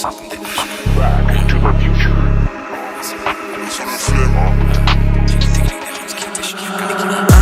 Back to the future.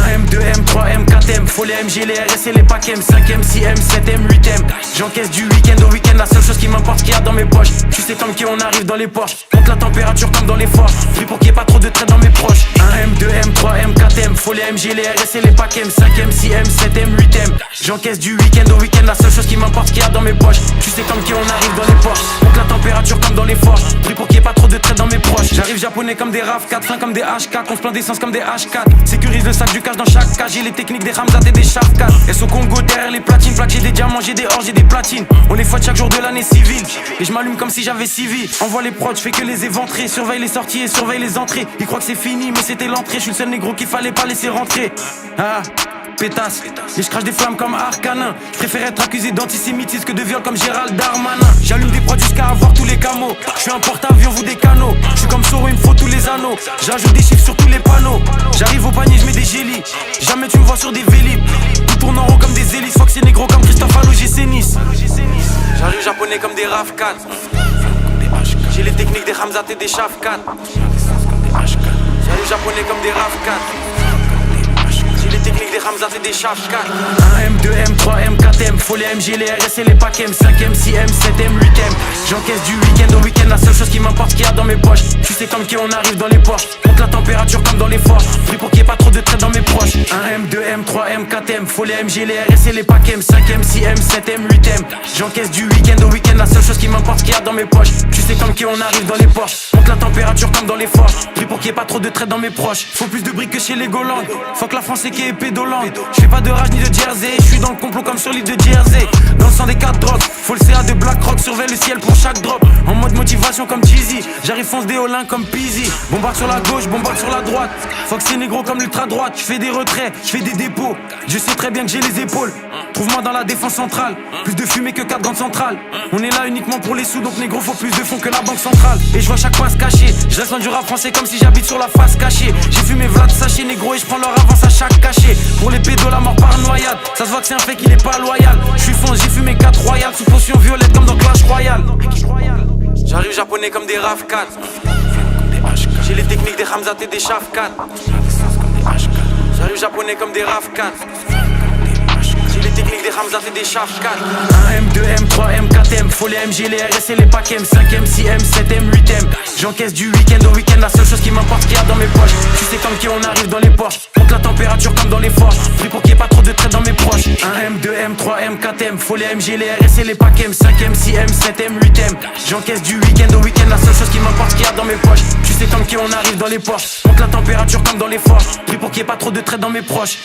M2, M3, M4, M, faut les MG, les RS et les packs M, 5M, 6M, 7M, 8M. J'encaisse du week-end au week-end, la seule chose qui m'importe, ce qu'il y a dans mes poches. Tu sais comme qui on arrive dans les Porsche, monte la température comme dans les forges. Prie pour qu'il n'y ait pas trop de traits dans mes proches. M2, M3, M4, M, faut les MG, les RS et les packs M, 5M, 6M, 7M, 8M. J'encaisse du week-end au week-end, la seule chose qui m'importe, ce qu'il y a dans mes poches. Tu sais comme qui on arrive dans les Porsche, monte la température comme dans les forges. Prie pour qu'il n'y ait pas trop de traits dans mes proches. J'arrive japonais comme des RAV4, fin comme des H4, on se plaint d'essence comme des H4. Sécurise le sac du cash dans chaque cage, j'ai les techniques des Ramzat et des Shafkat. Et au Congo derrière les platines, plaques, j'ai des diamants, j'ai des or, j'ai des platines. On les fouette chaque jour de l'année civile. Et je m'allume comme si j'avais 6 vies. Envoie les prods, j'fais que les éventrer. Surveille les sorties et surveille les entrées. Ils croient que c'est fini, mais c'était l'entrée. Je suis le seul négro qu'il fallait pas laisser rentrer. Ah, pétasse, et je crache des flammes comme Arcanin. Je préfère être accusé d'antisémitisme que de viol comme Gérald Darmanin. J'allume des prods jusqu'à avoir tous les camos. Je suis un porte-avions, vous des canaux. Je suis comme Soro, il me faut tous les anneaux. J'ajoute des chiffres sur tous les panneaux. J'arrive au panier, je mets des gélis. Jamais tu me vois sur des vélib. Tout tourne en rond comme des hélices. Faut que c'est négro comme Christophe Allo, j'ai Nice. J'arrive japonais comme des RAV4. J'ai les techniques des Ramzat et des Shafkat. J'arrive japonais comme des RAV4. Les techniques des Ramzat et des Shafkat. M2, M3, M4, M, faut les MG, les RS et les packs M, 5M, 6M, 7M, 8M. J'encaisse du week-end au week-end, la seule chose qui m'importe, ce qu'il y a dans mes poches. Tu sais comme qui on arrive dans les Porsche, monte la température comme dans les forges. Prie pour qu'il n'y ait pas trop de traits dans mes proches. M2, M3, M4, M, faut les MG, les RS et les packs M, 5M, 6M, 7M, 8M. J'encaisse du week-end au week-end, la seule chose qui m'importe, ce qu'il y a dans mes poches. Tu sais comme qui on arrive dans les Porsche, monte la température comme dans les forges. Prie pour qu'il n'y ait pas trop de traits dans mes proches. Faut plus de briques que chez les Golandes. Faut que la France est qui est pédolante. Je fais pas de rage ni de jersey. Je suis dans le complot comme sur l'île de Jersey. Dans le sang des 4 drogues. Faut le CA de BlackRock. Surveille le ciel pour chaque drop. En mode motivation comme Jeezy. J'arrive fonce des Olins comme Peasy. Bombarde sur la gauche, bombarde sur la droite. Faut que c'est négro comme l'ultra droite. Je fais des retraits, je fais des dépôts. Je sais très bien que j'ai les épaules. Trouve-moi dans la défense centrale. Plus de fumée que 4 grandes centrales. On est là uniquement pour les sous. Donc négro faut plus de fonds que la banque centrale. Et je vois chaque fois se cacher. Je reste loin du rap français comme si j'habite sur la face cachée. J'ai fumé Vlad sachet négro et je prends leur avance à chaque cachet. Pour les pédos la mort par noyade. Ça se voit que c'est un fait qu'il est pas loyal. Je suis fonce, j'ai fumé 4 royales. Sous potion violette comme dans Clash Royale. J'arrive japonais comme des RAV4. J'ai les techniques des Ramzat et des Shafkat. J'arrive japonais comme des RAV4. J'ai les techniques des Ramzat et des Shafkat. M2, M3, M4, M, faut les MG, les RS et les packs M, 5M, 6M, 7M, 8M. J'encaisse du week-end au week-end, la seule chose qui m'importe, ce qu'il y a dans mes poches. Tu sais comme qui on arrive dans les Porsche, monte la température comme dans les forges. Prie pour qu'il n'y ait pas trop de traits dans mes proches. M2, M3, M4, M, faut les MG, les RS et les packs M, 5M, 6M, 7M, 8M. J'encaisse du week-end au week-end, la seule chose qui m'importe, ce qu'il y a dans mes poches. Tu sais comme qui on arrive dans les Porsche, monte la température comme dans les forges. Prie pour qu'il n'y ait pas trop de traits dans mes proches.